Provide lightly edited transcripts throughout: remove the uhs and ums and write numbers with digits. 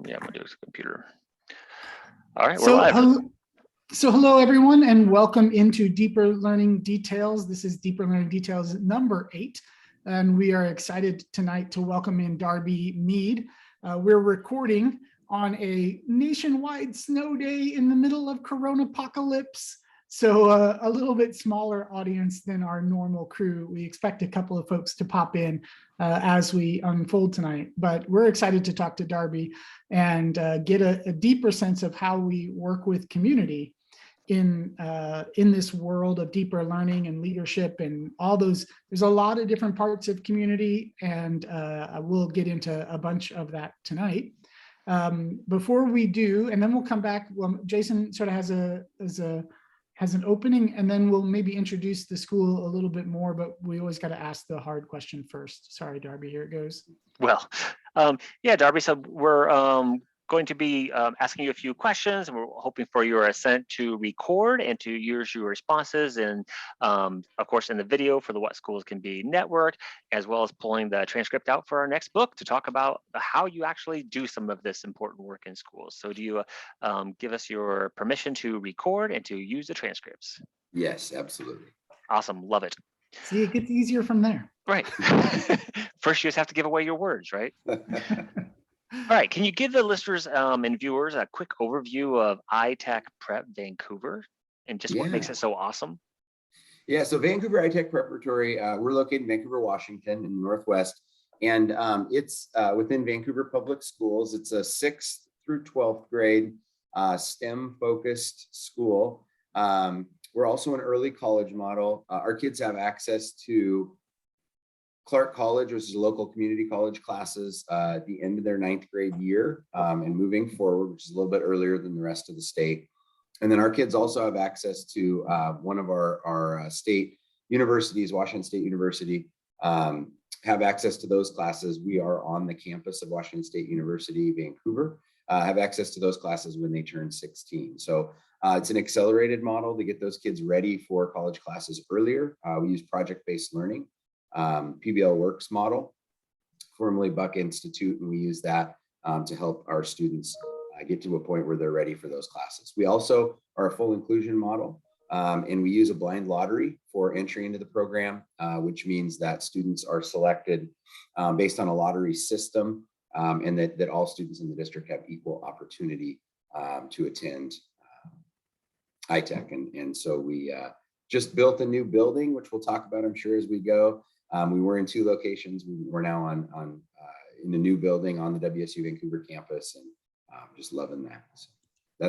Yeah, I'm gonna do a computer. All right, we're So, live. hello everyone, and welcome into Deeper Learning Details. This is Deeper Learning Details number 8, and we are excited tonight to welcome in Darby Meade. We're recording on a nationwide snow day in the middle of Corona apocalypse. So a little bit smaller audience than our normal crew. We expect a couple of folks to pop in as we unfold tonight, but we're excited to talk to Darby and get a deeper sense of how we work with community in this world of deeper learning and leadership and all those. There's a lot of different parts of community, and we'll get into a bunch of that tonight. Before we do, and then we'll come back. Well, Jason sort of has an opening, and then we'll maybe introduce the school a little bit more, but we always got to ask the hard question first. Sorry, Darby, here it goes. Well, yeah, Darby, so we're going to be asking you a few questions, and we're hoping for your assent to record and to use your responses, and of course in the video for the What Schools Can Be Network, as well as pulling the transcript out for our next book to talk about how you actually do some of this important work in schools. So do you give us your permission to record and to use the transcripts? Yes, absolutely. Awesome, love it. See, it gets easier from there. Right. First, you just have to give away your words, right? All right, can you give the listeners and viewers a quick overview of iTech Prep Vancouver and just what makes it so awesome? Yeah, so Vancouver iTech Preparatory, we're located in Vancouver, Washington, in the Northwest, and it's within Vancouver Public Schools. It's a 6th through 12th grade STEM-focused school. We're also an early college model. Our kids have access to Clark College, which is a local community college classes at the end of their 9th grade year and moving forward, which is a little bit earlier than the rest of the state. And then our kids also have access to one of our state universities, Washington State University, have access to those classes. We are on the campus of Washington State University, Vancouver, have access to those classes when they turn 16. So it's an accelerated model to get those kids ready for college classes earlier. We use project-based learning. PBL Works model, formerly Buck Institute, and we use that to help our students get to a point where they're ready for those classes. We also are a full inclusion model, and we use a blind lottery for entry into the program, which means that students are selected based on a lottery system, and that all students in the district have equal opportunity to attend iTech. And so we just built a new building, which we'll talk about, I'm sure, as we go. We were in 2 locations. We're now in the new building on the WSU Vancouver campus, and just loving that.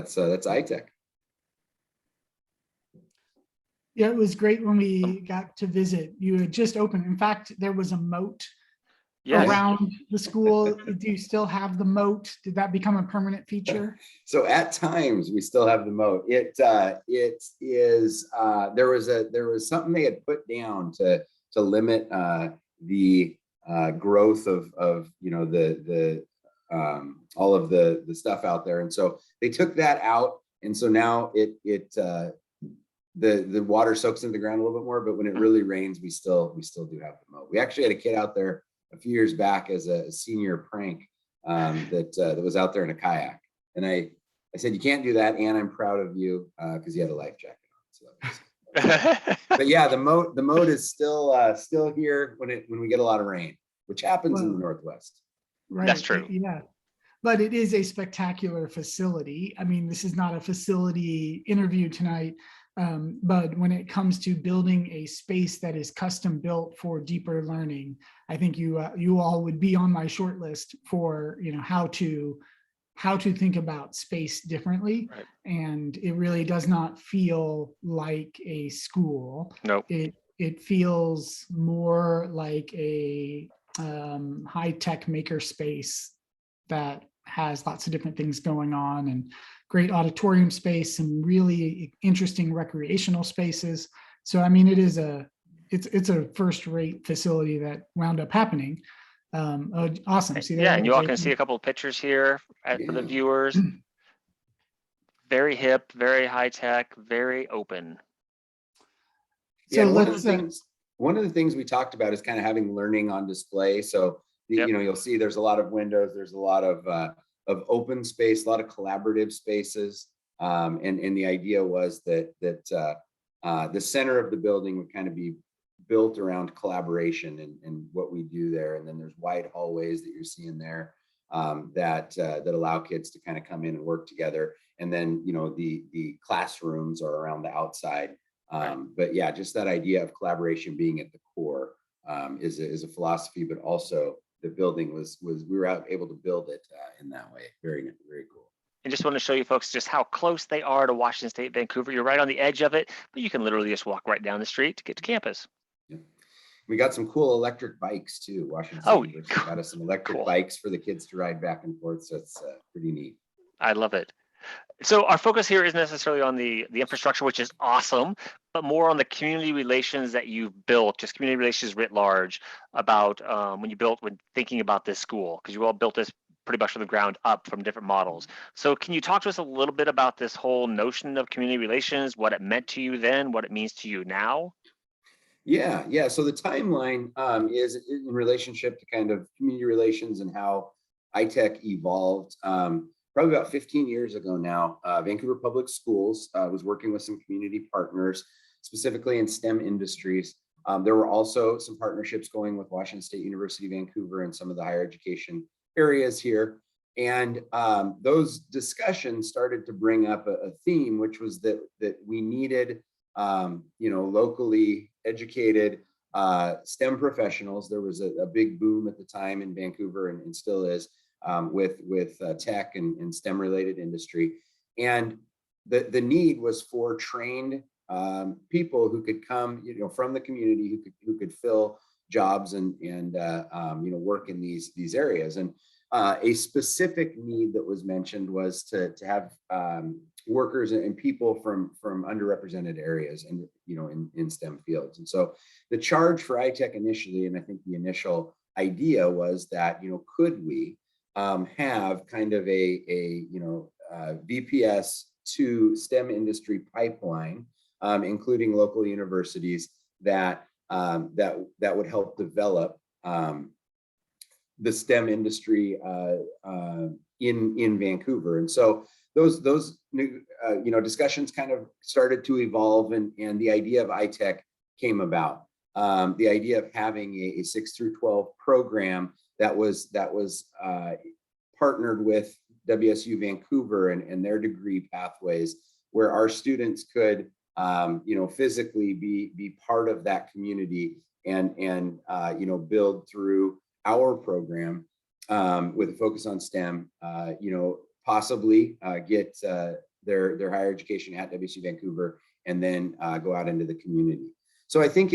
So that's iTech. Yeah, it was great when we got to visit. You had just opened. In fact, there was a moat around the school. Do you still have the moat? Did that become a permanent feature? So at times we still have the moat. It is there was something they had put down to limit the growth of the all of the stuff out there, and so they took that out, and so now the water soaks into the ground a little bit more. But when it really rains, we still do have the moat. We actually had a kid out there a few years back as a senior prank that was out there in a kayak, and I said, "You can't do that, and I'm proud of you," because he had a life jacket on. So but yeah, the moat is still here when we get a lot of rain, which happens in the Northwest. Right. That's true. Yeah, but it is a spectacular facility. I mean, this is not a facility interview tonight, but when it comes to building a space that is custom built for deeper learning, I think you all would be on my short list for how to think about space differently. Right. And it really does not feel like a school. Nope. It feels more like a high-tech maker space that has lots of different things going on, and great auditorium space and really interesting recreational spaces. So I mean, it's a first-rate facility that wound up happening. Awesome. See that? Yeah, and you all can see a couple of pictures here for the viewers. Very hip, very high tech, very open. So one of the things we talked about is kind of having learning on display. So you'll see there's a lot of windows, there's a lot of open space, a lot of collaborative spaces. And the idea was that the center of the building would kind of be built around collaboration and what we do there. And then there's wide hallways that you're seeing there that allow kids to kind of come in and work together. And then, the classrooms are around the outside. But yeah, just that idea of collaboration being at the core is a philosophy, but also the building we were able to build it in that way. Very, very cool. And just want to show you folks just how close they are to Washington State, Vancouver. You're right on the edge of it, but you can literally just walk right down the street to get to campus. Yeah. We got some cool electric bikes too. Washington State University got us some electric bikes for the kids to ride back and forth. So it's pretty neat. I love it. So our focus here isn't necessarily on the infrastructure, which is awesome, but more on the community relations that you've built, just community relations writ large about when thinking about this school, because you all built this pretty much from the ground up from different models. So can you talk to us a little bit about this whole notion of community relations, what it meant to you then, what it means to you now? Yeah. So the timeline is in relationship to kind of community relations and how iTech evolved. Probably about 15 years ago now, Vancouver Public Schools was working with some community partners, specifically in STEM industries. There were also some partnerships going with Washington State University, Vancouver, and some of the higher education areas here. And those discussions started to bring up a theme, which was that we needed, locally educated STEM professionals. There was a big boom at the time in Vancouver and still is with tech and STEM related industry. And the need was for trained people who could come, from the community who could fill jobs and work in these areas. And a specific need that was mentioned was to have workers and people from underrepresented areas and in STEM fields. And so the charge for iTech initially, and I think the initial idea was that could we have kind of a VPS to STEM industry pipeline, including local universities that would help develop the STEM industry in Vancouver. And so those discussions kind of started to evolve, and the idea of iTech came about. The idea of having a 6 through 12 program that was partnered with WSU Vancouver and their degree pathways, where our students could physically be part of that community and build through our program with a focus on STEM, possibly get their higher education at WSU Vancouver and then go out into the community. So I think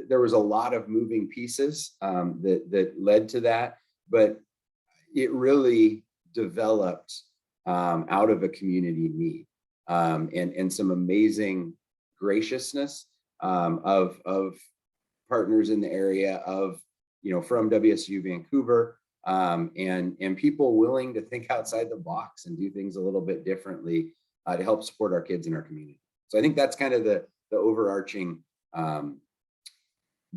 there was a lot of moving pieces that led to that, but it really developed out of a community need and some amazing graciousness of partners in the area from WSU Vancouver and people willing to think outside the box and do things a little bit differently to help support our kids in our community. So I think that's kind of the overarching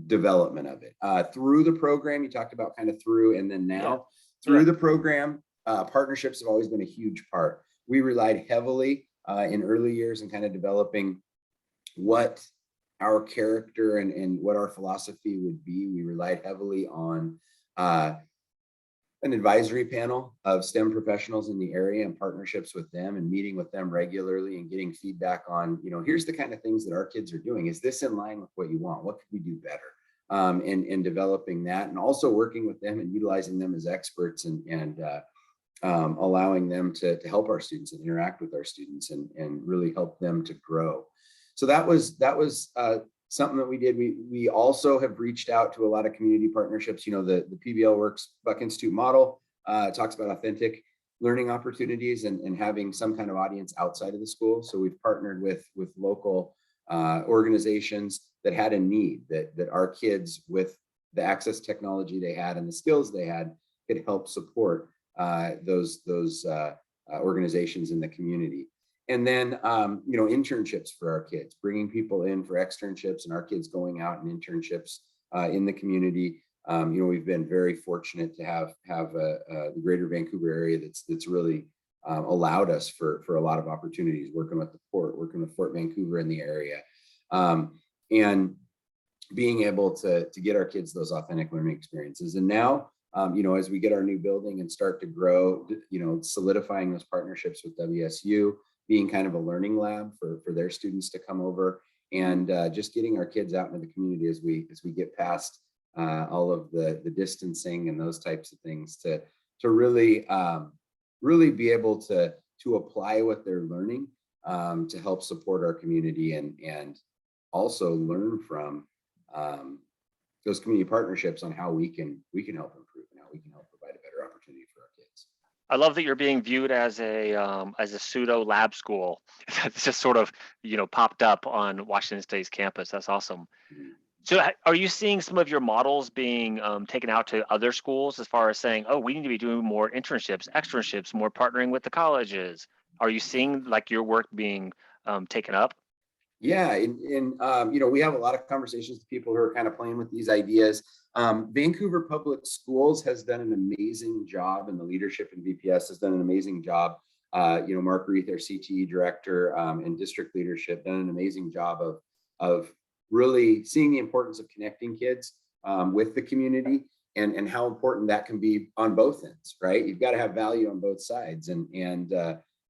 development of it. Through the program, you talked about kind of through and then now. Through the program, partnerships have always been a huge part. We relied heavily in early years in kind of developing what our character and what our philosophy would be. We relied heavily on an advisory panel of STEM professionals in the area and partnerships with them and meeting with them regularly and getting feedback on, here's the kind of things that our kids are doing. Is this in line with what you want? What could we do better? And developing that, and also working with them and utilizing them as experts and allowing them to help our students and interact with our students and really help them to grow. So that was something that we did. We also have reached out to a lot of community partnerships. The PBL Works Buck Institute model talks about authentic learning opportunities and having some kind of audience outside of the school. So we've partnered with local organizations that had a need that our kids, with the access technology they had and the skills they had, could help support those organizations in the community. And then, internships for our kids, bringing people in for externships and our kids going out and internships in the community We've been very fortunate to have the greater Vancouver area that's really allowed us for a lot of opportunities, working with the port, working with Fort Vancouver in the area, and being able to get our kids those authentic learning experiences. And now, as we get our new building and start to grow, solidifying those partnerships with WSU, being kind of a learning lab for their students to come over, and just getting our kids out into the community as we get past all of the distancing and those types of things to really be able to apply what they're learning to help support our community and also learn from those community partnerships on how we can help improve and how we can help provide a better opportunity for our kids. I love that you're being viewed as a pseudo lab school. It's just sort of popped up on Washington State's campus. That's awesome. Mhm. So are you seeing some of your models being taken out to other schools as far as saying, oh, we need to be doing more internships, externships, more partnering with the colleges? Are you seeing like your work being taken up? Yeah, and we have a lot of conversations with people who are kind of playing with these ideas. Vancouver Public Schools has done an amazing job, and the leadership in VPS has done an amazing job. Mark Reith, their CTE director, and district leadership, done an amazing job of really seeing the importance of connecting kids with the community, and how important that can be on both ends, right? You've got to have value on both sides, and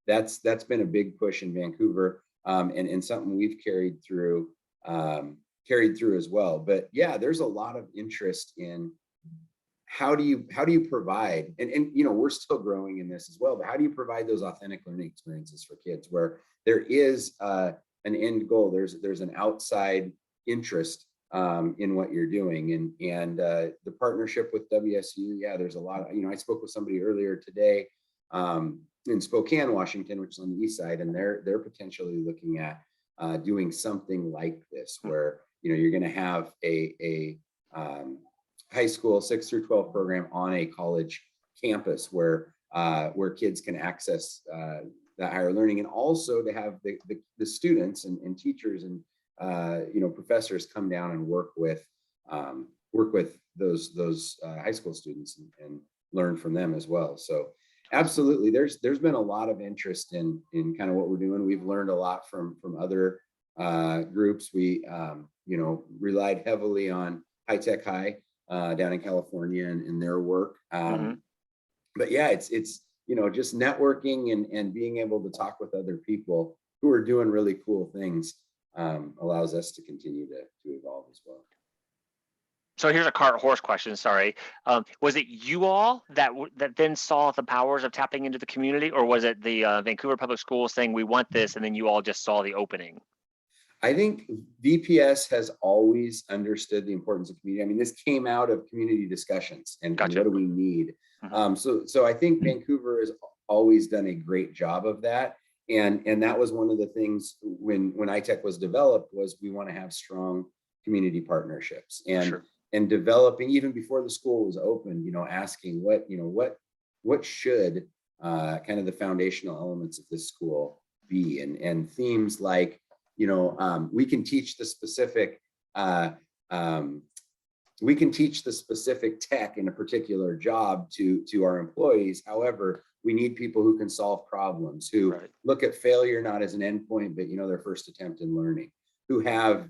that's been a big push in Vancouver. And something we've carried through as well. But yeah, there's a lot of interest in how do you provide, and we're still growing in this as well, but how do you provide those authentic learning experiences for kids where there is an end goal, there's an outside interest in what you're doing, and the partnership with WSU, yeah, there's a lot of, I spoke with somebody earlier today in Spokane, Washington, which is on the east side, and they're potentially looking at doing something like this, where you're going to have a high school 6 through 12 program on a college campus where kids can access that higher learning, and also to have the students and teachers and professors come down and work with those high school students and learn from them as well. So absolutely, there's been a lot of interest in kind of what we're doing. We've learned a lot from other groups. We relied heavily on iTech High down in California and their work. But yeah, it's just networking and being able to talk with other people who are doing really cool things allows us to continue to evolve as well. So here's a cart horse question. Sorry, was it you all that then saw the powers of tapping into the community, or was it the Vancouver Public Schools saying we want this, and then you all just saw the opening? I think VPS has always understood the importance of community. I mean, this came out of community discussions and Gotcha. what do we need. So I think Vancouver has always done a great job of that. And that was one of the things when iTech was developed, was we want to have strong community partnerships and developing, even before the school was open, asking what should kind of the foundational elements of this school be, and themes like, we can teach the specific tech in a particular job to our employees. However, we need people who can solve problems, who look at failure not as an endpoint, but their first attempt in learning, who have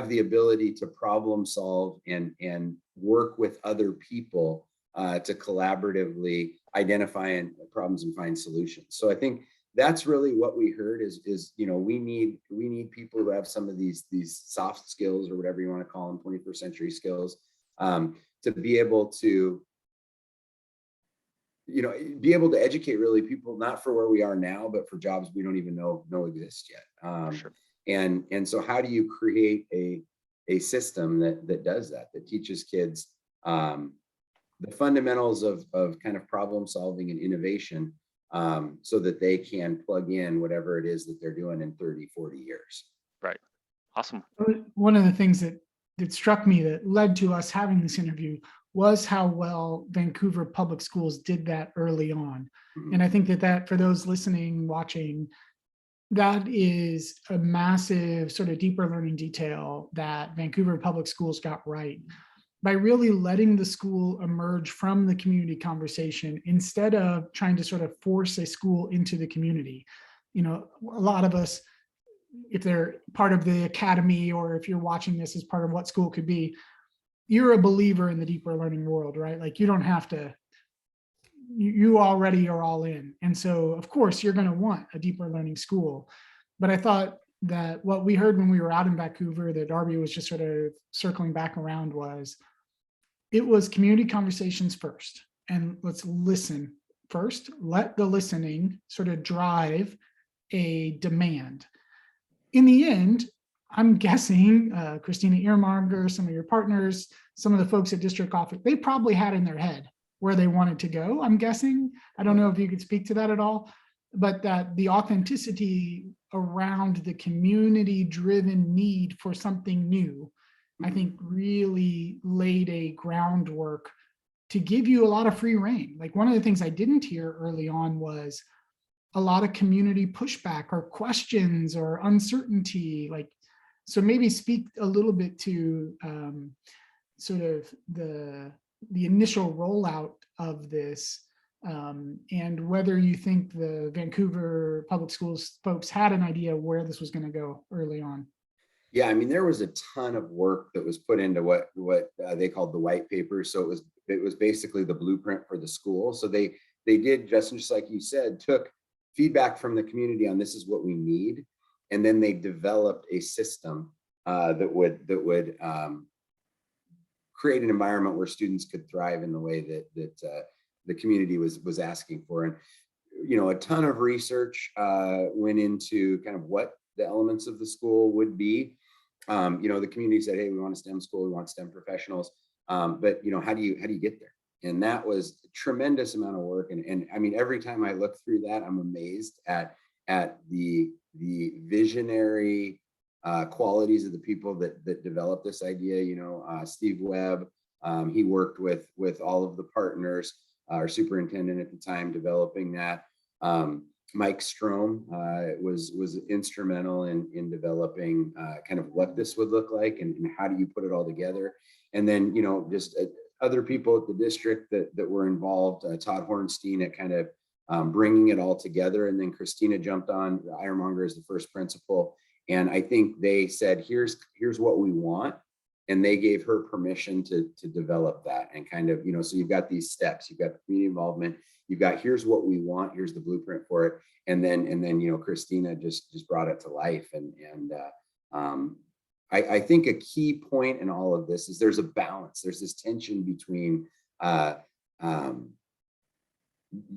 the ability to problem solve and work with other people to collaboratively identify problems and find solutions. So I think that's really what we heard is we need people who have some of these soft skills, or whatever you want to call them, 21st century skills, to be able to educate really people, not for where we are now, but for jobs we don't even know exist yet. And so how do you create a system that does that teaches kids the fundamentals of kind of problem solving and innovation, so that they can plug in whatever it is that they're doing in 30, 40 years. Right. Awesome. One of the things that struck me that led to us having this interview was how well Vancouver Public Schools did that early on. And I think that for those listening, watching, that is a massive sort of deeper learning detail that Vancouver Public Schools got right. by really letting the school emerge from the community conversation instead of trying to sort of force a school into the community. You know, a lot of us, if they're part of the academy or if you're watching this as part of what school could be, you're a believer in the deeper learning world, right? Like you don't have to, you already are all in. And so of course you're going to want a deeper learning school. But I thought that what we heard when we were out in Vancouver that Darby was just sort of circling back around was, it was community conversations first. And let's listen first, let the listening sort of drive a demand. In the end, I'm guessing Christina Earmonger, some of your partners, some of the folks at district office, they probably had in their head where they wanted to go, I'm guessing. I don't know if you could speak to that at all, but that the authenticity around the community-driven need for something new, I think really laid a groundwork to give you a lot of free rein. Like one of the things I didn't hear early on was a lot of community pushback or questions or uncertainty. Like, so maybe speak a little bit to sort of the initial rollout of this, and whether you think the Vancouver Public Schools folks had an idea where this was going to go early on. Yeah, I mean, there was a ton of work that was put into what they called the white paper. So it was basically the blueprint for the school. So they did, Justin, just like you said, took feedback from the community on this is what we need, and then they developed a system that would create an environment where students could thrive in the way that the community was asking for. And you know, a ton of research went into kind of what the elements of the school would be. You know, the community said, hey, we want a STEM school, we want STEM professionals, but you know, how do you get there? And that was a tremendous amount of work. And I mean, every time I look through that, I'm amazed at the visionary qualities of the people that developed this idea. You know, Steve Webb, he worked with all of the partners, our superintendent at the time developing that. Mike Strom was instrumental in developing kind of what this would look like and how do you put it all together. And then, you know, just other people at the district that were involved, Todd Hornstein at kind of bringing it all together. And then Christina jumped on, Ironmonger as the first principal. And I think they said, here's what we want. And they gave her permission to develop that and kind of, you know, so you've got these steps, you've got the community involvement, you've got, here's what we want, here's the blueprint for it. And then, you know, Christina just brought it to life. And I think a key point in all of this is there's a balance. There's this tension between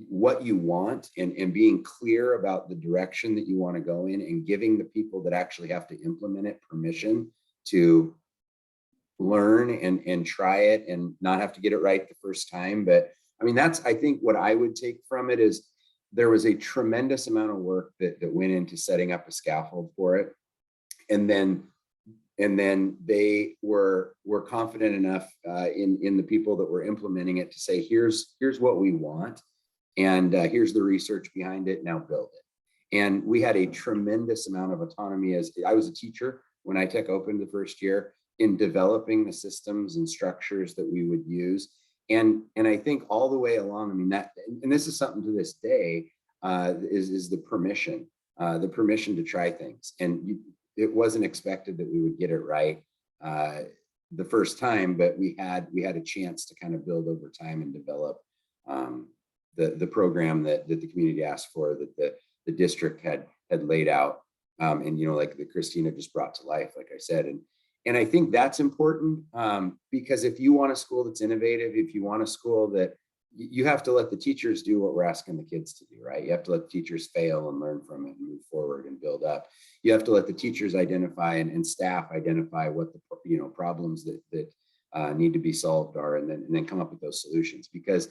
what you want and being clear about the direction that you want to go in and giving the people that actually have to implement it permission to learn and try it and not have to get it right the first time. But I mean, that's, I think what I would take from it is there was a tremendous amount of work that went into setting up a scaffold for it. And then they were confident enough in the people that were implementing it to say, here's what we want. And here's the research behind it, now build it. And we had a tremendous amount of autonomy as I was a teacher when iTech opened the first year in developing the systems and structures that we would use. And I think all the way along, I mean, that, and this is something to this day, is the permission to try things. And it wasn't expected that we would get it right the first time, but we had a chance to kind of build over time and develop the program that the community asked for, that the district had laid out, and you know, like that Christina just brought to life, like I said. And I think that's important because if you want a school that's innovative, if you want a school that you have to let the teachers do what we're asking the kids to do, right? You have to let the teachers fail and learn from it and move forward and build up. You have to let the teachers identify and staff identify what the, you know, problems that need to be solved are, and then come up with those solutions. Because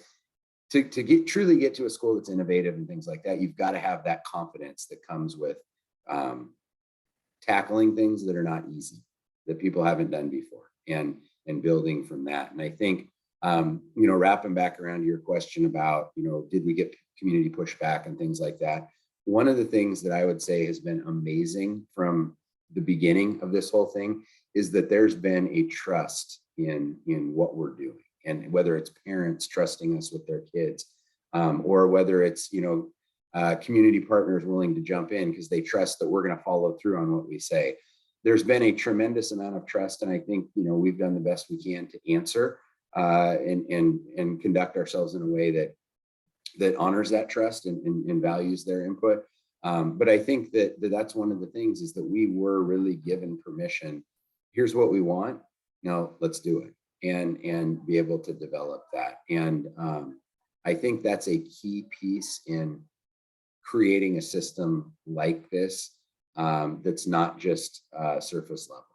to truly get to a school that's innovative and things like that, you've got to have that confidence that comes with tackling things that are not easy, that people haven't done before, and building from that. And I think, you know, wrapping back around to your question about, you know, did we get community pushback and things like that? One of the things that I would say has been amazing from the beginning of this whole thing is that there's been a trust in what we're doing, and whether it's parents trusting us with their kids, or whether it's community partners willing to jump in because they trust that we're going to follow through on what we say. There's been a tremendous amount of trust, and I think we've done the best we can to answer and conduct ourselves in a way that honors that trust and values their input. But I think that's one of the things, is that we were really given permission. Here's what we want. Now let's do it, and be able to develop that. And I think that's a key piece in creating a system like this, that's not just surface level.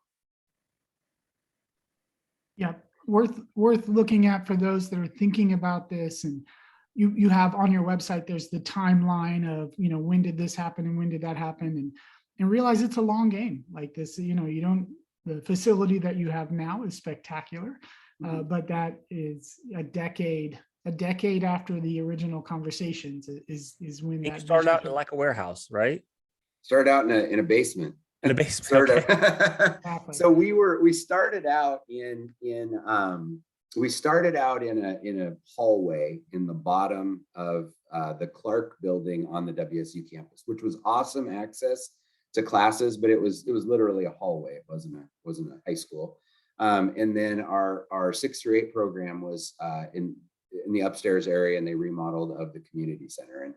Yeah, worth looking at for those that are thinking about this. And you have on your website, there's the timeline of when did this happen and when did that happen, and realize it's a long game like this. The facility that you have now is spectacular, but that is a decade after the original conversations is when that started out in like a warehouse, right? Started out in a basement. In a basement. Okay. Exactly. So we started out in a hallway in the bottom of the Clark building on the WSU campus, which was awesome access to classes, but it was literally a hallway. It wasn't a high school. And then our 6 through 8 program was in the upstairs area, and they remodeled of the community center. And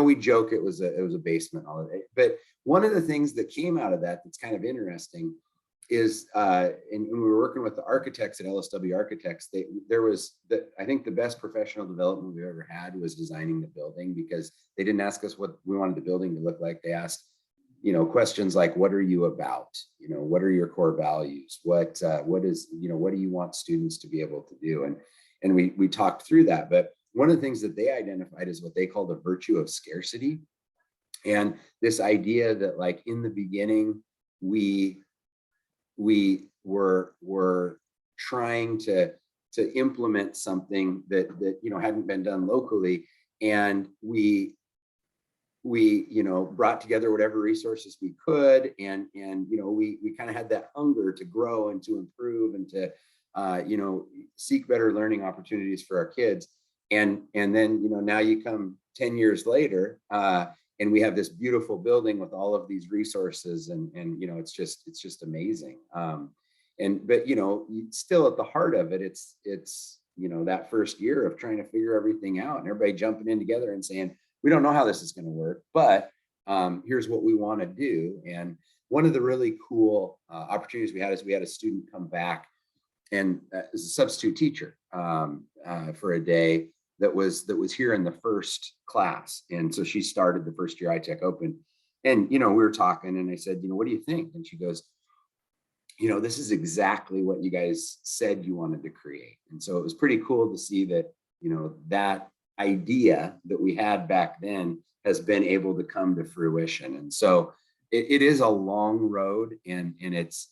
we joke it was a basement all day. But one of the things that came out of that's kind of interesting is, and we were working with the architects at LSW Architects. I think the best professional development we've ever had was designing the building, because they didn't ask us what we wanted the building to look like. They asked, questions like, what are you about? What are your core values? What do you want students to be able to do? And we talked through that. But one of the things that they identified is what they call the virtue of scarcity. And this idea that, like, in the beginning, we were trying to implement something that hadn't been done locally, and we brought together whatever resources we could, and we kind of had that hunger to grow and to improve and to seek better learning opportunities for our kids. And then now you come 10 years later, and we have this beautiful building with all of these resources, and it's just amazing. But still at the heart of it, it's that first year of trying to figure everything out, and everybody jumping in together and saying, we don't know how this is going to work, but here's what we want to do. And one of the really cool opportunities we had is we had a student come back and as a substitute teacher for a day that was here in the first class. And so she started the first year iTech Open. And we were talking, and I said, what do you think? And she goes, this is exactly what you guys said you wanted to create. And so it was pretty cool to see that that idea that we had back then has been able to come to fruition. And so it is a long road, and it's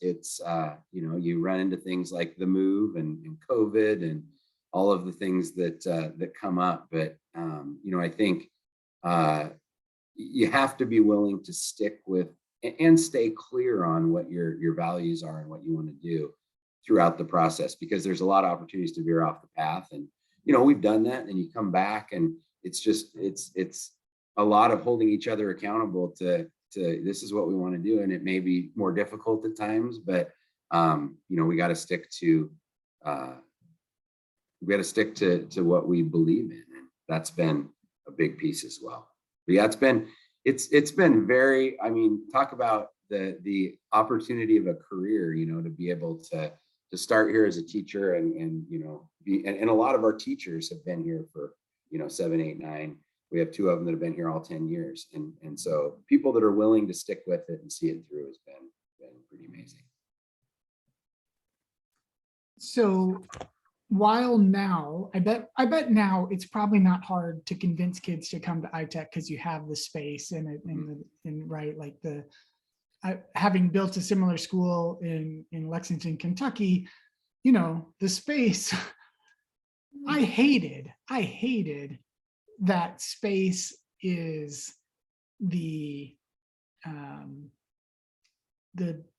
you run into things like the move and COVID and all of the things that come up. But I think you have to be willing to stick with and stay clear on what your values are and what you want to do throughout the process, because there's a lot of opportunities to veer off the path. And we've done that, and you come back, and it's a lot of holding each other accountable to this is what we want to do. And it may be more difficult at times, but we got to stick to what we believe in. And that's been a big piece as well. But yeah, it's been very, talk about the opportunity of a career, to be able to start here as a teacher, and a lot of our teachers have been here for 7, 8, 9. We have 2 of them that have been here all 10 years, and so people that are willing to stick with it and see it through has been pretty amazing. So while now, I bet now it's probably not hard to convince kids to come to iTech, because you have the space and right, like having built a similar school in Lexington, Kentucky, the space. I hated that space is the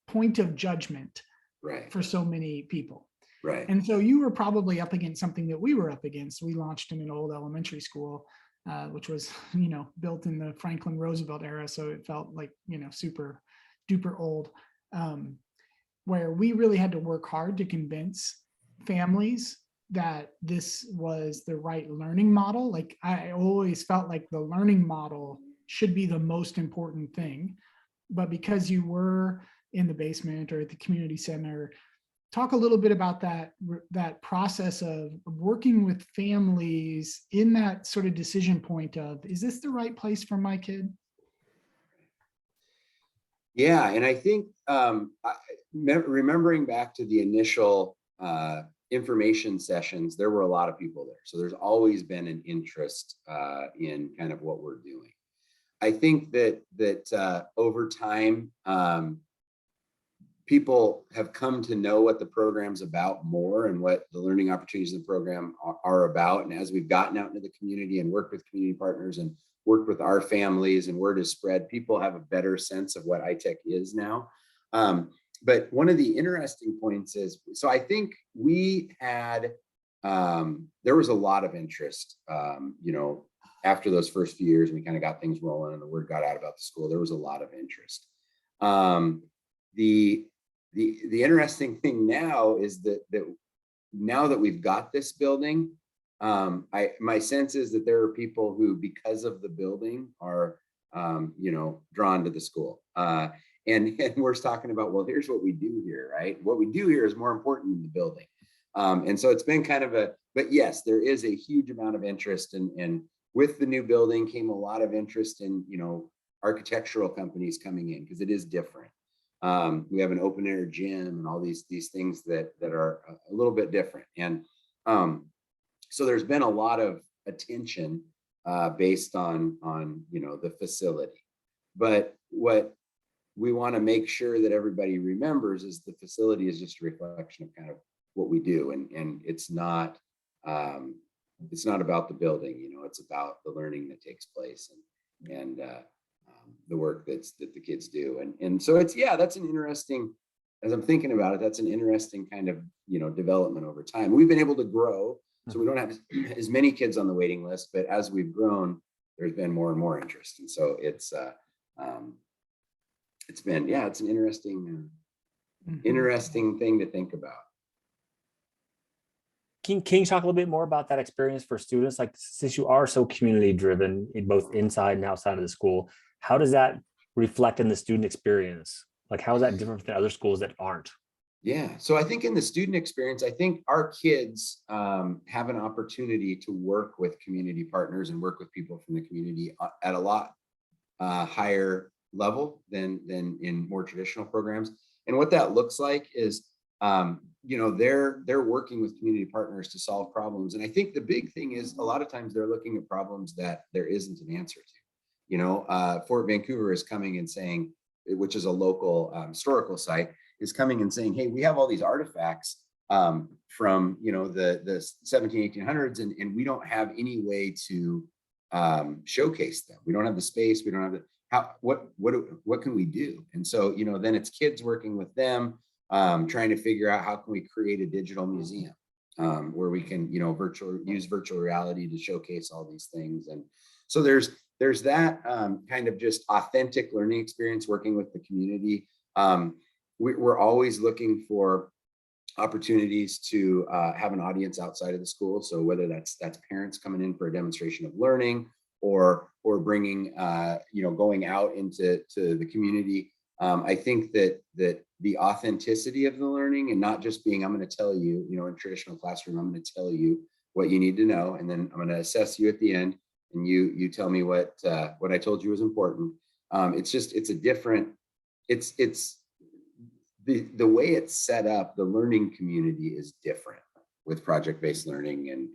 point of judgment, right, for so many people. Right. And so you were probably up against something that we were up against. We launched in an old elementary school, which was, built in the Franklin Roosevelt era. So it felt like, super duper old, where we really had to work hard to convince families that this was the right learning model. Like I always felt like the learning model should be the most important thing. But because you were in the basement or at the community center, talk a little bit about that process of working with families in that sort of decision point of, is this the right place for my kid? Yeah, and I think remembering back to the initial information sessions, there were a lot of people there. So there's always been an interest in kind of what we're doing. I think that over time, people have come to know what the program's about more and what the learning opportunities in the program are about. And as we've gotten out into the community and worked with community partners and worked with our families and word is spread, people have a better sense of what iTech is now. But one of the interesting points is, so I think we had, there was a lot of interest, after those first few years, we kind of got things rolling and the word got out about the school. There was a lot of interest. The interesting thing now is that now that we've got this building, my sense is that there are people who, because of the building, are drawn to the school. And we're talking about, well, here's what we do here, right? What we do here is more important than the building. And so it's been kind of but yes, there is a huge amount of interest, and with the new building came a lot of interest in, architectural companies coming in, because it is different. We have an open air gym and all these things that are a little bit different. And so there's been a lot of attention based on the facility. But what we want to make sure that everybody remembers is the facility is just a reflection of kind of what we do, and it's not about the building. It's about the learning that takes place and the work that the kids do. And so that's an interesting, as I'm thinking about it, that's an interesting kind of, development over time. We've been able to grow, so we don't have as many kids on the waiting list, but as we've grown, there's been more and more interest. And so it's been, it's an interesting, interesting thing to think about. Can you talk a little bit more about that experience for students? Like, since you are so community driven in both inside and outside of the school, how does that reflect in the student experience? Like, how is that different than other schools that aren't? Yeah, so I think in the student experience, I think our kids have an opportunity to work with community partners and work with people from the community at a lot higher level than in more traditional programs. And what that looks like is, they're working with community partners to solve problems. And I think the big thing is, a lot of times they're looking at problems that there isn't an answer to. Fort Vancouver is coming and saying, which is a local historical site, is coming and saying, hey, we have all these artifacts from the 1800s, and we don't have any way to showcase them. We don't have the space. We don't have what can we do? And so then it's kids working with them, trying to figure out how can we create a digital museum where we can use virtual reality to showcase all these things. And so there's that kind of just authentic learning experience working with the community. We're always looking for opportunities to have an audience outside of the school. So whether that's parents coming in for a demonstration of learning, or bringing going out into the community. I think that the authenticity of the learning, and not just being, I'm going to tell you, in a traditional classroom, I'm going to tell you what you need to know, and then I'm going to assess you at the end, and you tell me what I told you was important. It's a different, it's the way it's set up. The learning community is different with project-based learning, and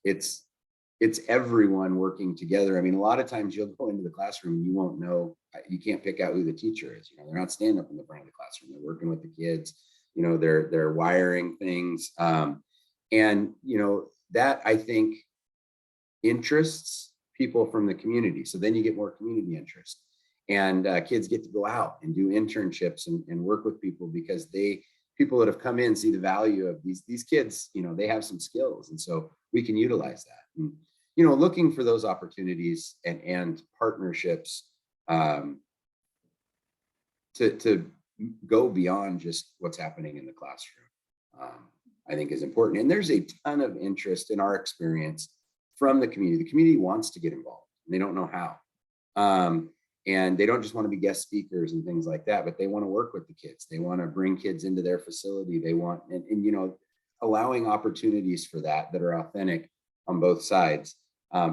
it's everyone working together. I mean, a lot of times you'll go into the classroom and you won't know, you can't pick out who the teacher is. They're not standing up in the front of the classroom. They're working with the kids. They're wiring things, and that, I think, interests people from the community. So then you get more community interest, and kids get to go out and do internships and work with people, because people that have come in see the value of these kids. They have some skills, and so we can utilize that. And, looking for those opportunities and partnerships to go beyond just what's happening in the classroom, I think is important. And there's a ton of interest in our experience from the community. The community wants to get involved, and they don't know how. And they don't just want to be guest speakers and things like that, but they want to work with the kids. They want to bring kids into their facility. They want, and allowing opportunities for that are authentic on both sides.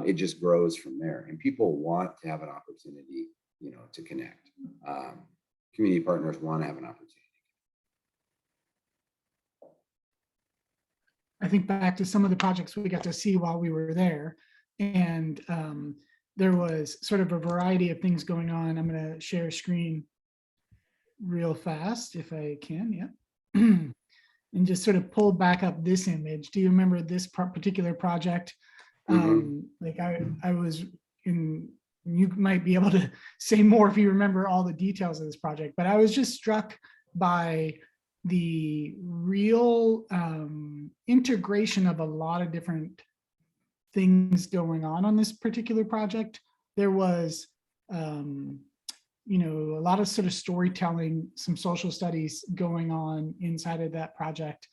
It just grows from there, and people want to have an opportunity, to connect. Community partners want to have an opportunity. I think back to some of the projects we got to see while we were there, and there was sort of a variety of things going on. I'm going to share a screen real fast if I can. Yeah. And just sort of pull back up this image. Do you remember this particular project? Like I was in, you might be able to say more if you remember all the details of this project, but I was just struck by the real integration of a lot of different things going on this particular project. There was, a lot of sort of storytelling, some social studies going on inside of that project,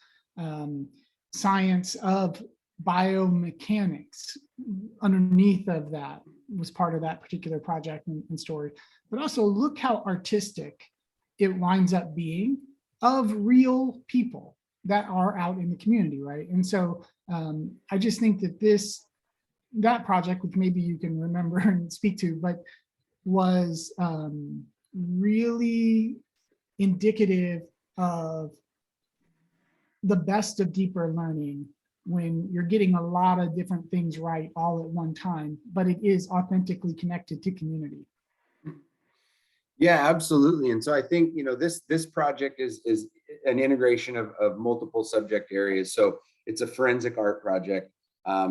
science of biomechanics underneath of that was part of that particular project and story. But also look how artistic it winds up being of real people that are out in the community, right? And so I just think that that project, which maybe you can remember and speak to, but was really indicative of the best of deeper learning, when you're getting a lot of different things right all at one time, but it is authentically connected to community. Yeah, absolutely. And so I think, this project is an integration of multiple subject areas. So it's a forensic art project.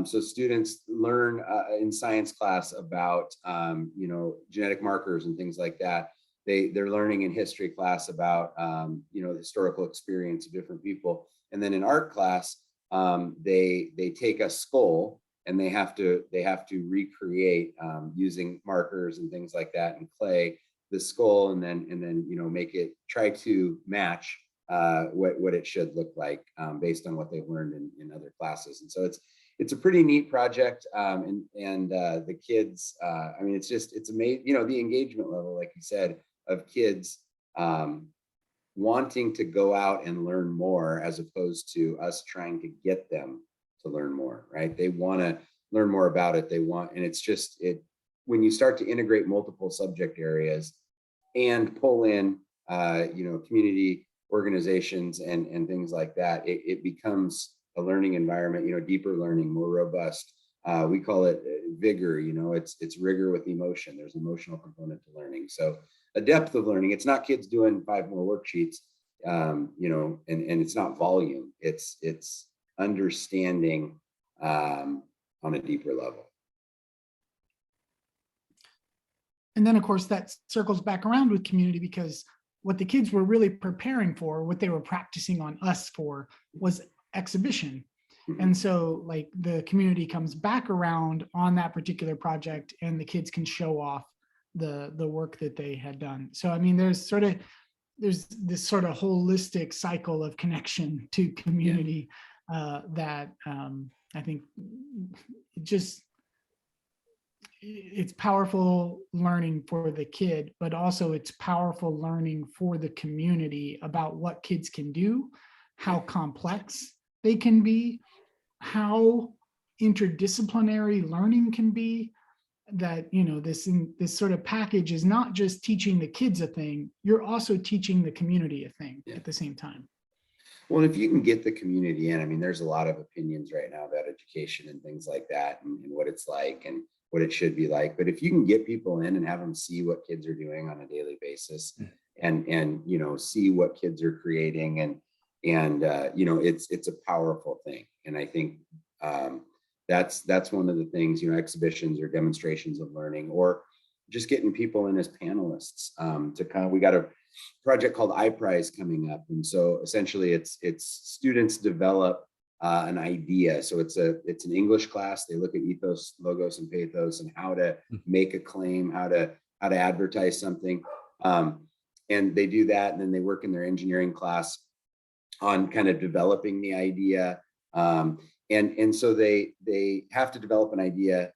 So students learn in science class about, genetic markers and things like that. They're learning in history class about, the historical experience of different people. And then in art class, they take a skull and they have to recreate using markers and things like that and clay the skull, and then make it, try to match what it should look like based on what they've learned in other classes. And so it's a pretty neat project, and the kids, it's amazing, the engagement level, like you said, of kids wanting to go out and learn more, as opposed to us trying to get them to learn more, right? They want to learn more about it. And it's just, when you start to integrate multiple subject areas and pull in, community organizations and things like that, it becomes a learning environment, deeper learning, more robust. We call it vigor, it's rigor with emotion. There's emotional component to learning. So a depth of learning, it's not kids doing 5 more worksheets, and it's not volume, it's understanding on a deeper level. And then of course that circles back around with community, because what the kids were really preparing for, what they were practicing on us for, was exhibition. And so like the community comes back around on that particular project, and the kids can show off the work that they had done. So I mean, there's this sort of holistic cycle of connection to community that I think it's powerful learning for the kid, but also it's powerful learning for the community about what kids can do, how complex they can be, how interdisciplinary learning can be. That, this sort of package is not just teaching the kids a thing, you're also teaching the community a thing at the same time. Well, if you can get the community in, there's a lot of opinions right now about education and things like that, and what it's like and what it should be like. But if you can get people in and have them see what kids are doing on a daily basis, and see what kids are creating, and it's a powerful thing. And I think that's one of the things, exhibitions or demonstrations of learning, or just getting people in as panelists to kind of, we got a project called iPrize coming up. And so essentially it's students develop an idea. So it's an English class. They look at ethos, logos, and pathos, and how to make a claim, how to advertise something. And they do that, and then they work in their engineering class on kind of developing the idea. And so they have to develop an idea,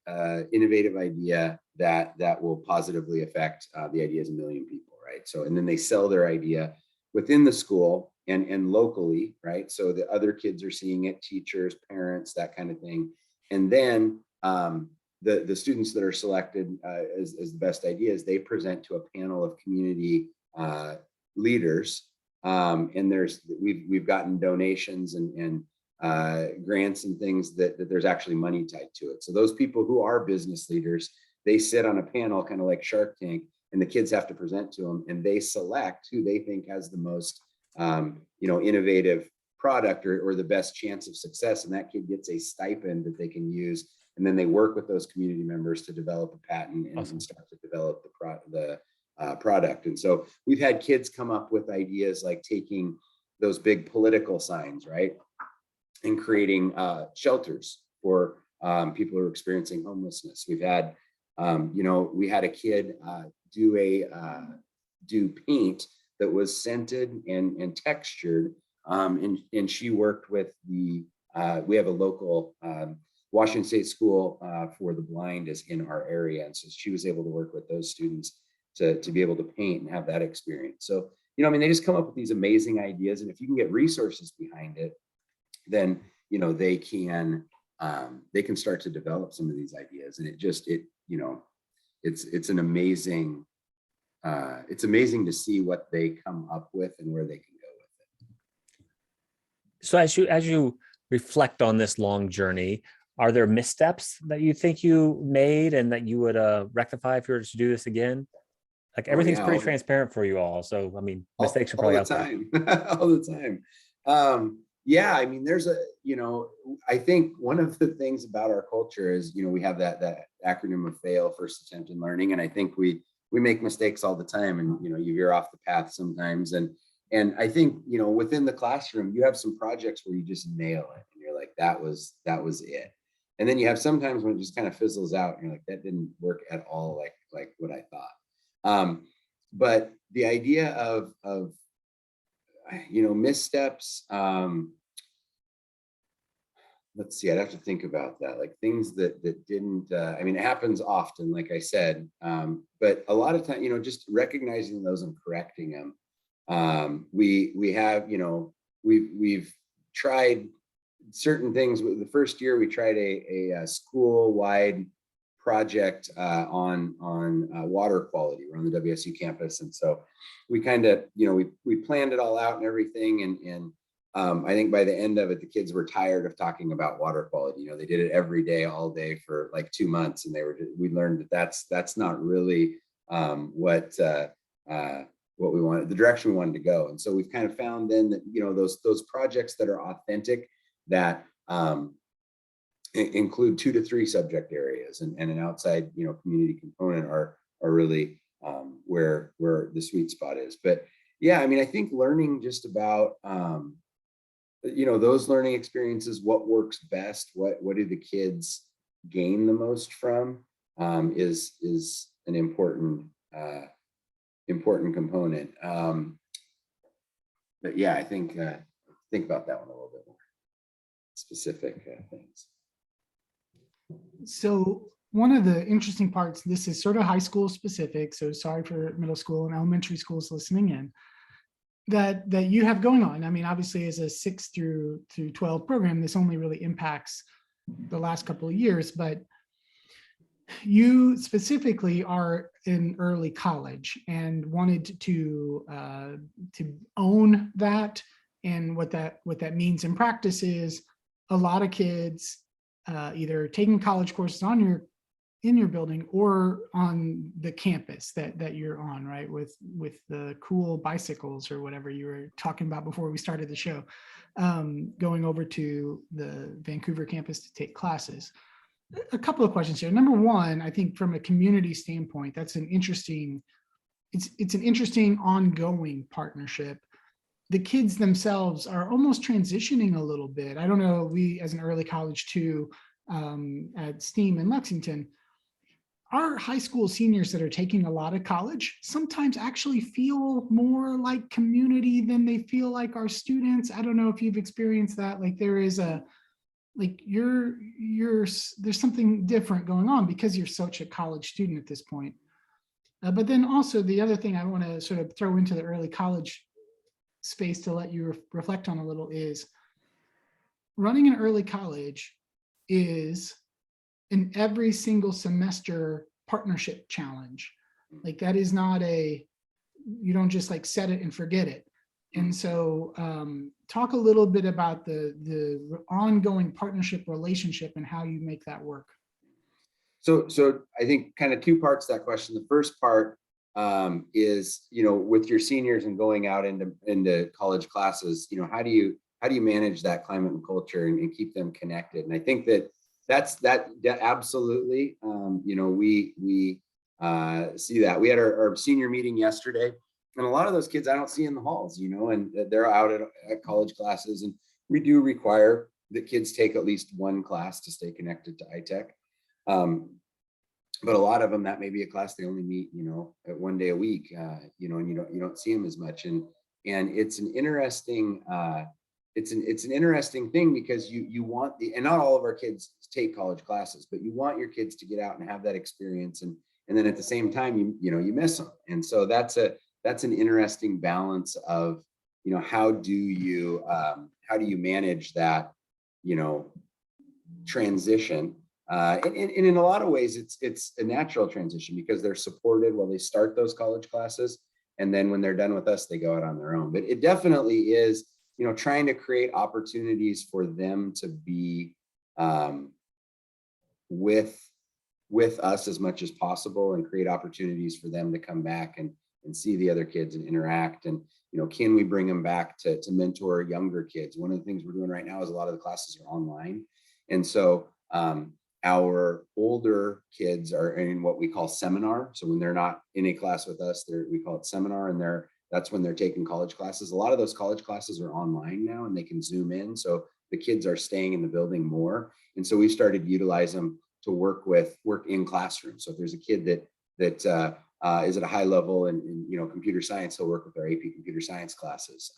innovative idea that will positively affect the ideas of 1 million people, right? So, and then they sell their idea within the school and locally, right? So the other kids are seeing it, teachers, parents, that kind of thing. And then the students that are selected as the best ideas, they present to a panel of community leaders. And we've gotten donations and grants and things that there's actually money tied to it. So those people who are business leaders, they sit on a panel, kind of like Shark Tank, and the kids have to present to them, and they select who they think has the most, innovative product or the best chance of success. And that kid gets a stipend that they can use. And then they work with those community members to develop a patent and start to develop the product. And so we've had kids come up with ideas like taking those big political signs, right, and creating shelters for people who are experiencing homelessness. We've had, we had a kid do paint that was scented and textured, and she worked with we have a local Washington State School for the Blind is in our area, and so she was able to work with those students to be able to paint and have that experience. So, they just come up with these amazing ideas, and if you can get resources behind it, then they can start to develop some of these ideas. And it's an amazing it's amazing to see what they come up with and where they can go with it. So as you reflect on this long journey, are there missteps that you think you made and that you would rectify if you were to do this again? Like everything's pretty transparent for you all. So, mistakes are probably out there. All the time. There's I think one of the things about our culture is, we have that acronym of FAIL, first attempt in learning. And I think we make mistakes all the time, and, you veer off the path sometimes. And I think, within the classroom, you have some projects where you just nail it and you're like, that was it. And then you have sometimes when it just kind of fizzles out and you're like, that didn't work at all like what I thought. But the idea of missteps, let's see, I'd have to think about that, like things that didn't, it happens often, like I said, but a lot of time, just recognizing those and correcting them. We have, we've tried certain things. The first year we tried a school-wide project on water quality. We're on the WSU campus, and so we kind of, we planned it all out and everything, and I think by the end of it, the kids were tired of talking about water quality. They did it every day, all day for like 2 months, and we learned that that's not really what we wanted, the direction we wanted to go. And so we've kind of found then that those projects that are authentic, that include 2 to 3 subject areas and an outside community component are really where the sweet spot is. But yeah, I think learning just about those learning experiences, what works best, what do the kids gain the most from, is an important component. But yeah, I think about that one a little bit more specific things. So one of the interesting parts, this is sort of high school specific, so sorry for middle school and elementary schools listening in, that you have going on. Obviously as a 6 through 12 program, this only really impacts the last couple of years, but you specifically are in early college and wanted to own that. And what that means in practice is a lot of kids either taking college courses in your building or on the campus that you're on, right? With the cool bicycles or whatever you were talking about before we started the show, going over to the Vancouver campus to take classes. a couple of questions here. Number one, I think from a community standpoint, that's an interesting, it's an interesting ongoing partnership. The kids themselves are almost transitioning a little bit. I don't know, we as an early college too, at STEAM in Lexington, our high school seniors that are taking a lot of college sometimes actually feel more like community than they feel like our students. I don't know if you've experienced that. Like there is a, like there's something different going on because you're such a college student at this point. But then also the other thing I want to sort of throw into the early college space to let you reflect on a little is running an early college is an every single semester partnership challenge. Like that is not a, you don't just like set it and forget it. And so talk a little bit about the ongoing partnership relationship and how you make that work. So I think kind of two parts to that question. The first part is, with your seniors and going out into college classes, how do you manage that climate and culture and keep them connected? And I think that absolutely, we see that. We had our senior meeting yesterday, and a lot of those kids I don't see in the halls, and they're out at college classes, and we do require that kids take at least one class to stay connected to iTech. But a lot of them, that may be a class they only meet, at one day a week, and you don't see them as much. And it's an interesting, it's an interesting thing because you want and not all of our kids take college classes, but you want your kids to get out and have that experience. And then at the same time, you miss them. And so that's an interesting balance of, how do you manage that, transition. And in a lot of ways, it's a natural transition because they're supported while they start those college classes. And then when they're done with us, they go out on their own. But it definitely is, trying to create opportunities for them to be with us as much as possible and create opportunities for them to come back and see the other kids and interact. And, can we bring them back to mentor younger kids? One of the things we're doing right now is a lot of the classes are online. And so our older kids are in what we call seminar. So when they're not in a class with us, we call it seminar, and that's when they're taking college classes. A lot of those college classes are online now and they can Zoom in. So the kids are staying in the building more. And so we started to utilize them to work in classrooms. So if there's a kid that is at a high level in computer science, he'll work with our AP computer science classes.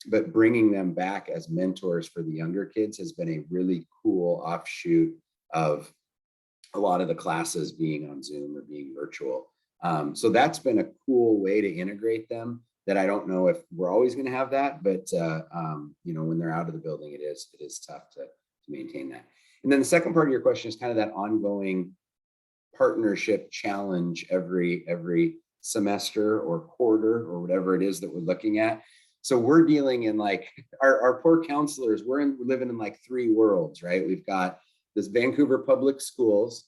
But bringing them back as mentors for the younger kids has been a really cool offshoot of a lot of the classes being on Zoom or being virtual. So that's been a cool way to integrate them that I don't know if we're always going to have that, but when they're out of the building, it is tough to maintain that. And then the second part of your question is kind of that ongoing partnership challenge every semester or quarter or whatever it is that we're looking at. So we're dealing in like our poor counselors, we're living in like three worlds, right? We've got this Vancouver Public Schools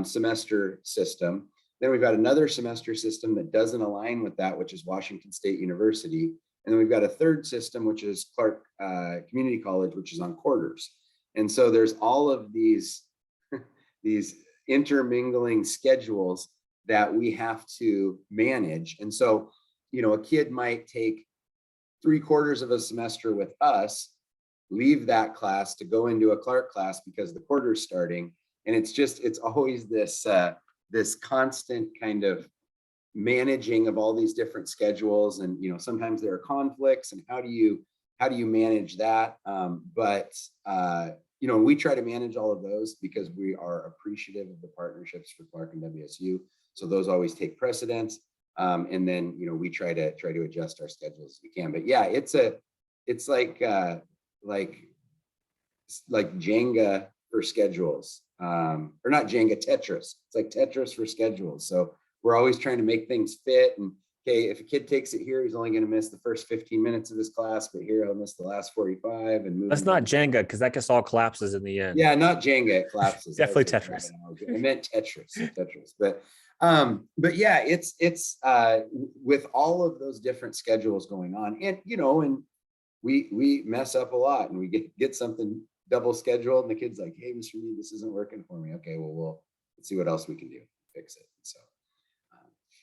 semester system. Then we've got another semester system that doesn't align with that, which is Washington State University. And then we've got a third system, which is Clark Community College, which is on quarters. And so there's all of these intermingling schedules that we have to manage. And so, a kid might take 3/4 of a semester with us, leave that class to go into a Clark class because the quarter's starting. And it's always this constant kind of managing of all these different schedules. And, sometimes there are conflicts, and how do you manage that? But we try to manage all of those because we are appreciative of the partnerships for Clark and WSU. So those always take precedence. And then, we try to adjust our schedules as we can. But yeah, it's like Jenga for schedules, or not Jenga, Tetris. It's like Tetris for schedules. So we're always trying to make things fit. And okay, if a kid takes it here, he's only going to miss the first 15 minutes of his class, but here he'll miss the last 45 and move. That's not Jenga, because that just all collapses in the end. Yeah, not Jenga, it collapses. Definitely Tetris. I meant Tetris. But yeah, it's with all of those different schedules going on, and and we mess up a lot, and we get something double scheduled, and the kid's like, hey, Mr. Meade, this isn't working for me. Okay, well, let's see what else we can do to fix it. So,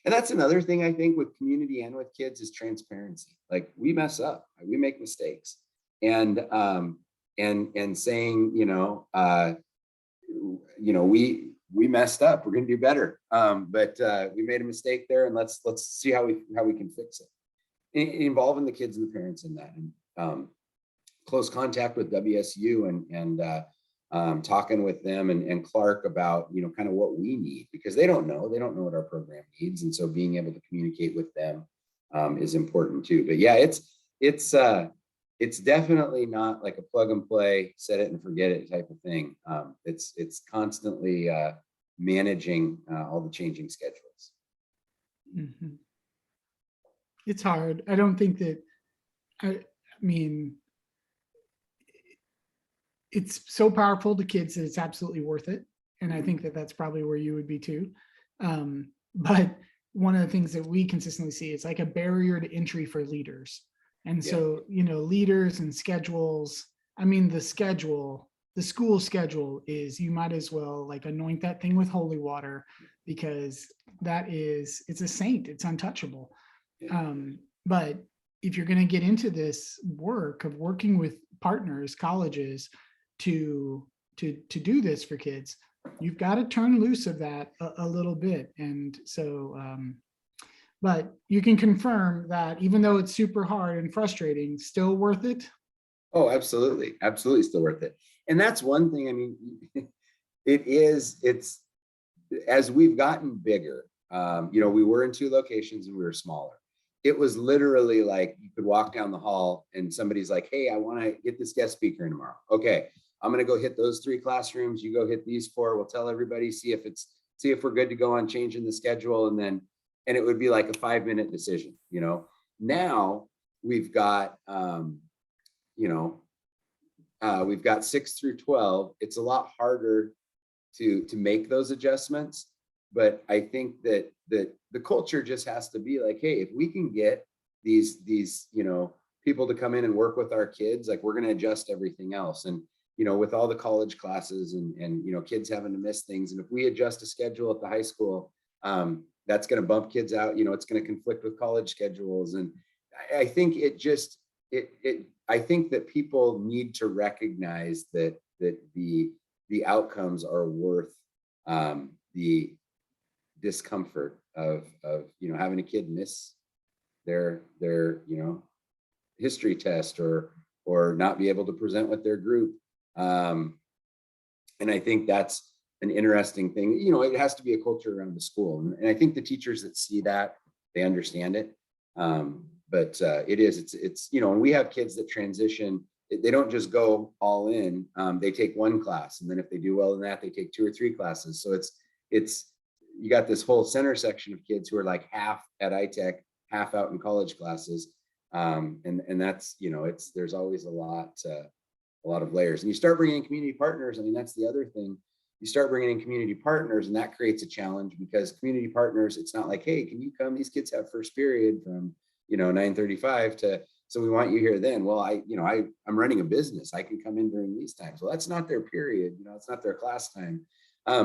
and that's another thing I think with community and with kids is transparency. Like, we mess up, we make mistakes, and saying, we messed up, we're going to do better, but we made a mistake there, and let's see how we can fix it. Involving the kids and the parents in that, and close contact with WSU and talking with them and Clark about, kind of what we need, because they don't know what our program needs. And so being able to communicate with them is important too. But yeah, it's definitely not like a plug and play, set it and forget it type of thing. It's constantly managing all the changing schedules. Mm-hmm. It's hard. I don't think that, I mean, it's so powerful to kids that it's absolutely worth it. And I think that that's probably where you would be too. But one of the things that we consistently see is like a barrier to entry for leaders. And so, leaders and schedules, I mean, the school schedule is, you might as well like anoint that thing with holy water, because it's a saint, it's untouchable. But if you're going to get into this work of working with partners, colleges, to do this for kids, you've got to turn loose of that a little bit. And so, but you can confirm that even though it's super hard and frustrating, still worth it. Oh, absolutely. Absolutely still worth it. And that's one thing, I mean, it's as we've gotten bigger, we were in 2 locations and we were smaller. It was literally like you could walk down the hall and somebody's like, hey, I want to get this guest speaker in tomorrow. Okay, I'm going to go hit those 3 classrooms. You go hit these 4. We'll tell everybody, see if we're good to go on changing the schedule. And it would be like a 5-minute decision. Now we've got, we've got 6 through 12. It's a lot harder to make those adjustments. But I think that the culture just has to be like, hey, if we can get these people to come in and work with our kids, like, we're going to adjust everything else. And with all the college classes and kids having to miss things, and if we adjust a schedule at the high school, that's going to bump kids out. It's going to conflict with college schedules. And I think I think that people need to recognize that the outcomes are worth the discomfort of having a kid miss their history test or not be able to present with their group. And I think that's an interesting thing. It has to be a culture around the school, and I think the teachers that see that, they understand it. But it's and we have kids that transition. They don't just go all in. They take 1 class, and then if they do well in that, they take 2 or 3 classes. So it's you got this whole center section of kids who are like half at iTech, half out in college classes. And that's, there's always a lot of layers. And you start bringing in community partners. I mean, that's the other thing. You start bringing in community partners, and that creates a challenge, because community partners, it's not like, hey, can you come? These kids have first period from, 9:35 to, so we want you here then. Well, I'm running a business. I can come in during these times. Well, that's not their period. It's not their class time.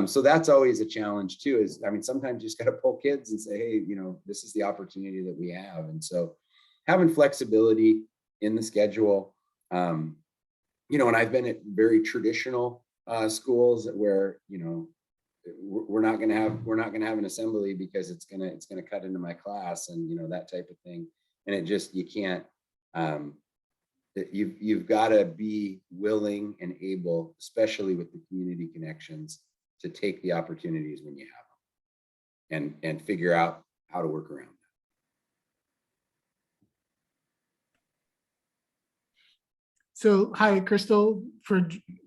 So that's always a challenge too, sometimes you just got to pull kids and say, hey, this is the opportunity that we have. And so having flexibility in the schedule, and I've been at very traditional schools where, we're not going to have an assembly because it's going to cut into my class, and, that type of thing. And it just, you can't, you've got to be willing and able, especially with the community connections, to take the opportunities when you have them and figure out how to work around that. So, hi, Crystal,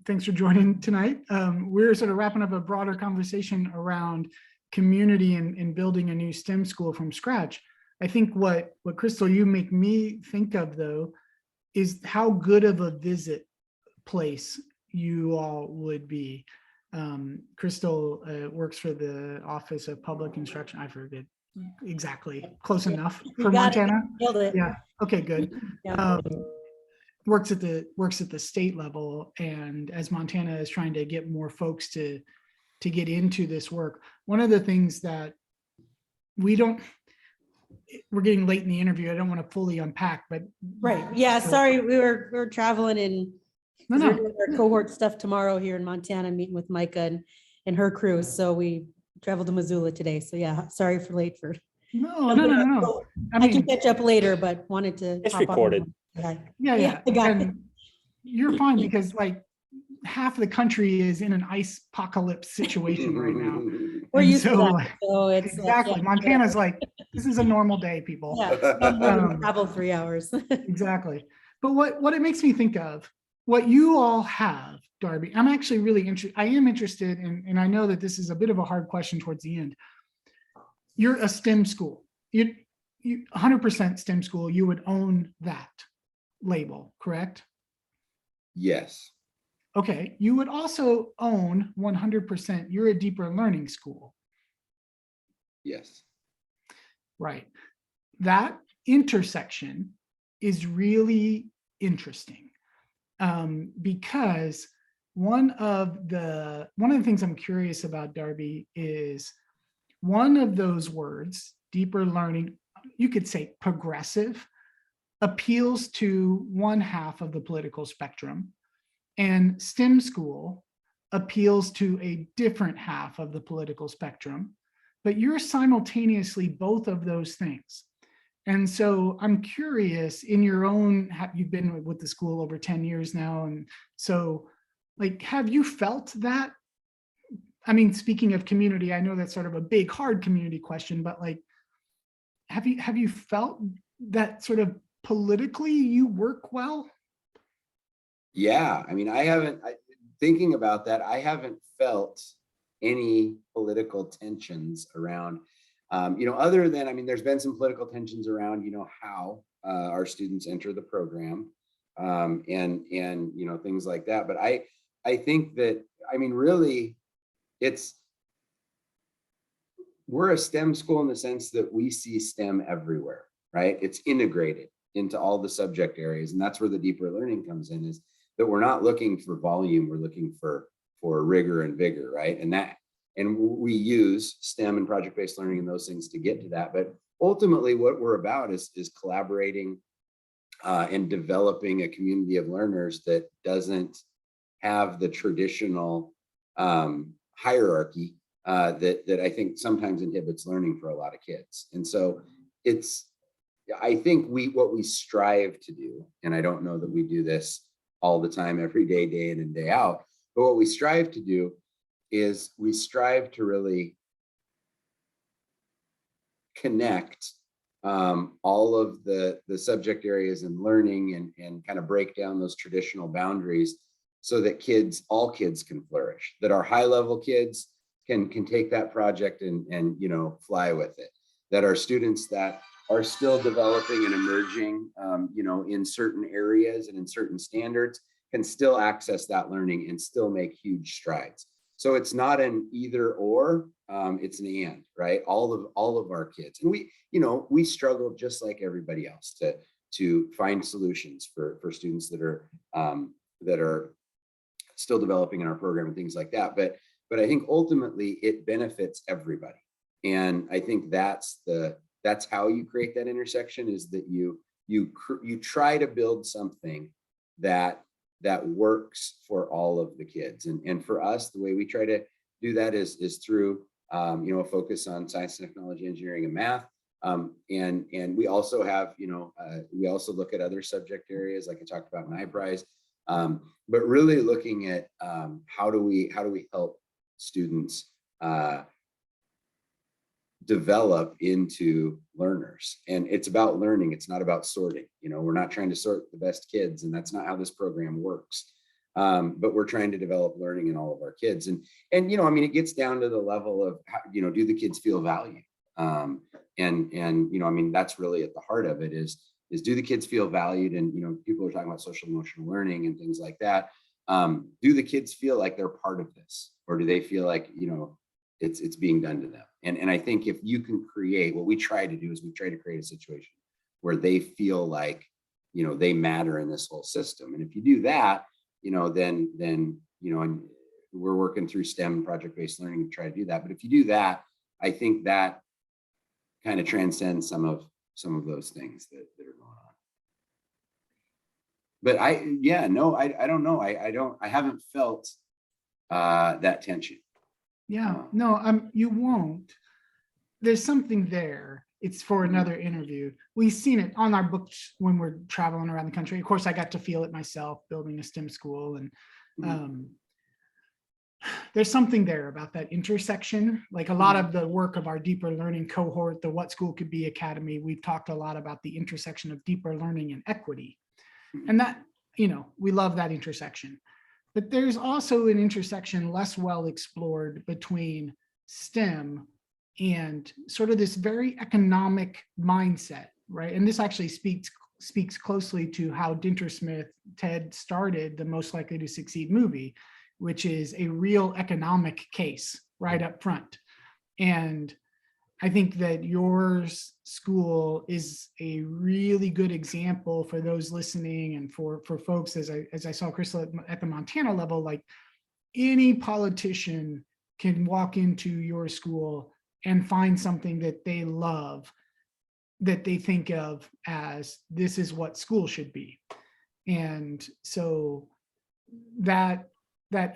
thanks for joining tonight. We're sort of wrapping up a broader conversation around community and building a new STEM school from scratch. I think what Crystal, you make me think of, though, is how good of a visit place you all would be. Crystal works for the Office of Public Instruction. I forget exactly, close enough for Montana. Nailed it. Yeah. Okay, good. Yeah. works at the state level, and as Montana is trying to get more folks to get into this work, one of the things that we're getting late in the interview. I don't want to fully unpack, but Right. Yeah. Sorry, we were traveling and No, we're no. doing our cohort stuff tomorrow here in Montana, meeting with Micah and her crew. So we traveled to Missoula today. So yeah, sorry for late for. No. I can catch up later, but wanted to. It's hop on. recorded. Okay. Yeah. I got it. And you're fine because like half the country is in an ice apocalypse situation right now. We're And used to so, that. So it's exactly. yeah, Montana's like, this is a normal day, people. yeah. Travel 3 hours. Exactly. But what it makes me think of, what you all have, Darby, I'm actually really interested. I am interested in, and I know that this is a bit of a hard question towards the end. You're a STEM school. You 100% STEM school. You would own that label, correct? Yes. Okay. You would also own 100%. You're a deeper learning school. Yes. Right. That intersection is really interesting, because one of the things I'm curious about, Darby, is one of those words, deeper learning, you could say progressive, appeals to one half of the political spectrum, and STEM school appeals to a different half of the political spectrum, but you're simultaneously both of those things. And so I'm curious, in your own, you've been with the school over 10 years now. And so like, have you felt that? I mean, speaking of community, I know that's sort of a big, hard community question, but like, have you felt that sort of politically you work well? Yeah. I mean, thinking about that, I haven't felt any political tensions around, other than, I mean, there's been some political tensions around, how our students enter the program, and things like that. But I think that, I mean, really, we're a STEM school in the sense that we see STEM everywhere, right? It's integrated into all the subject areas. And that's where the deeper learning comes in, is that we're not looking for volume, we're looking for rigor and vigor, right? And we use STEM and project-based learning and those things to get to that. But ultimately what we're about is collaborating and developing a community of learners that doesn't have the traditional hierarchy that I think sometimes inhibits learning for a lot of kids. And so I think what we strive to do, and I don't know that we do this all the time, every day, day in and day out, but what we strive to do is we strive to really connect all of the subject areas in learning and kind of break down those traditional boundaries so that all kids can flourish, that our high level kids can take that project and fly with it, that our students that are still developing and emerging in certain areas and in certain standards can still access that learning and still make huge strides. So it's not an either or, it's an and, right? All of our kids, and we struggle just like everybody else to find solutions for students that are still developing in our program and things like that. But I think ultimately it benefits everybody, and I think that's how you create that intersection, is that you try to build something that works for all of the kids. And for us, the way we try to do that is through a focus on science, technology, engineering, and math. And we also have, we also look at other subject areas like I talked about in iPrize, but really looking at how do we help students develop into learners. And it's about learning, it's not about sorting. We're not trying to sort the best kids, and that's not how this program works. But we're trying to develop learning in all of our kids. And it gets down to the level of do the kids feel valued? That's really at the heart of it, is do the kids feel valued? And people are talking about social emotional learning and things like that. Do the kids feel like they're part of this, or do they feel like it's being done to them? And I think if you can create, what we try to do is we try to create a situation where they feel like they matter in this whole system. And if you do that, then and we're working through STEM and project-based learning to try to do that. But if you do that, I think that kind of transcends some of those things that are going on. But I don't know. I haven't felt that tension. Yeah, no, you won't. There's something there. It's for another interview. We've seen it on our books when we're traveling around the country. Of course, I got to feel it myself building a STEM school. And there's something there about that intersection. Like a lot of the work of our deeper learning cohort, the What School Could Be Academy, we've talked a lot about the intersection of deeper learning and equity. And that, we love that intersection. But there's also an intersection less well explored between STEM and sort of this very economic mindset, right? And this actually speaks closely to how Dintersmith, Ted started the Most Likely to Succeed movie, which is a real economic case right up front. And I think that your school is a really good example for those listening and for folks, as I saw Crystal at the Montana level, like any politician can walk into your school and find something that they love, that they think of as this is what school should be. And so that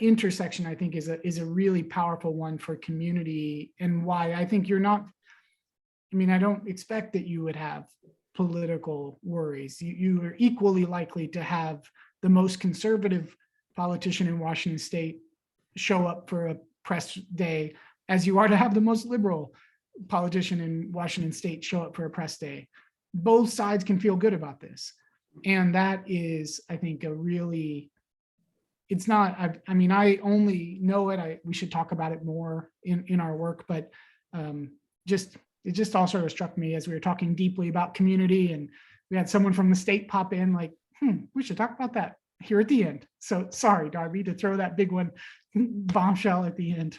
intersection, I think, is a really powerful one for community, and why I think I don't expect that you would have political worries. You are equally likely to have the most conservative politician in Washington State show up for a press day as you are to have the most liberal politician in Washington State show up for a press day. Both sides can feel good about this. And that is, I think, it's not, I only know it. We should talk about it more in our work, but it just all sort of struck me as we were talking deeply about community, and we had someone from the state pop in like, we should talk about that here at the end. So sorry, Darby, to throw that big one bombshell at the end.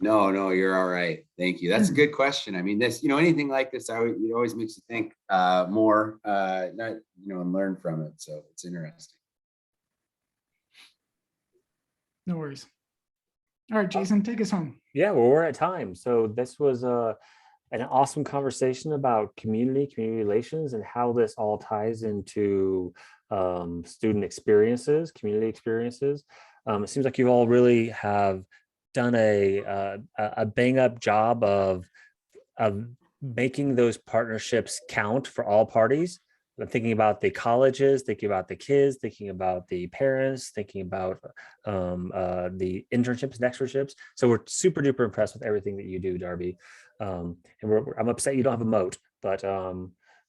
No, you're all right. Thank you. That's a good question. I mean, anything like this, it always makes you think more, and learn from it. So it's interesting. No worries. All right, Jason, take us home. Yeah, well, we're at time. So this was an awesome conversation about community relations, and how this all ties into student experiences, community experiences. It seems like you all really have done a bang up job of making those partnerships count for all parties. I'm thinking about the colleges, thinking about the kids, thinking about the parents, thinking about the internships and externships. So we're super duper impressed with everything that you do, Darby. And I'm upset you don't have a moat, but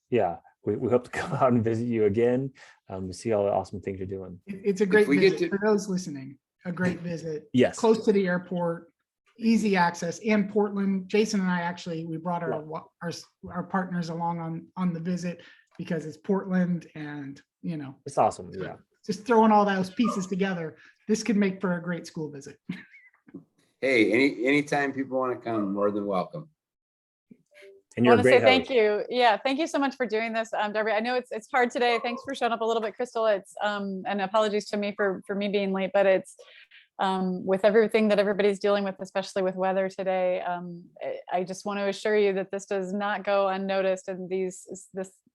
yeah, we hope to come out and visit you again to see all the awesome things you're doing. It's a great visit for those listening. A great visit. Yes. Close to the airport, easy access, and Portland. Jason and I we brought our partners along on the visit, because it's Portland, and it's awesome. Yeah, just throwing all those pieces together, this could make for a great school visit. Hey, anytime people want to come, more than welcome. And you're a great host. Thank you. Yeah, thank you so much for doing this, Darby. I know it's hard today. Thanks for showing up a little bit, Crystal. It's and apologies to me for me being late, but it's with everything that everybody's dealing with, especially with weather today. I just want to assure you that this does not go unnoticed, and this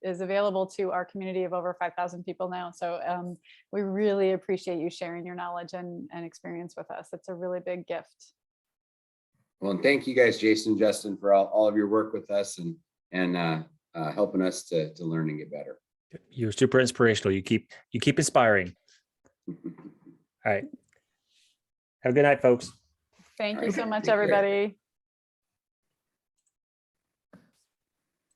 is available to our community of over 5,000 people now. So we really appreciate you sharing your knowledge and experience with us. It's a really big gift. Well, and thank you guys, Jason, Justin, for all of your work with us and helping us to learn and get better. You're super inspirational. You keep inspiring. All right. Have a good night, folks. Thank you so much, everybody.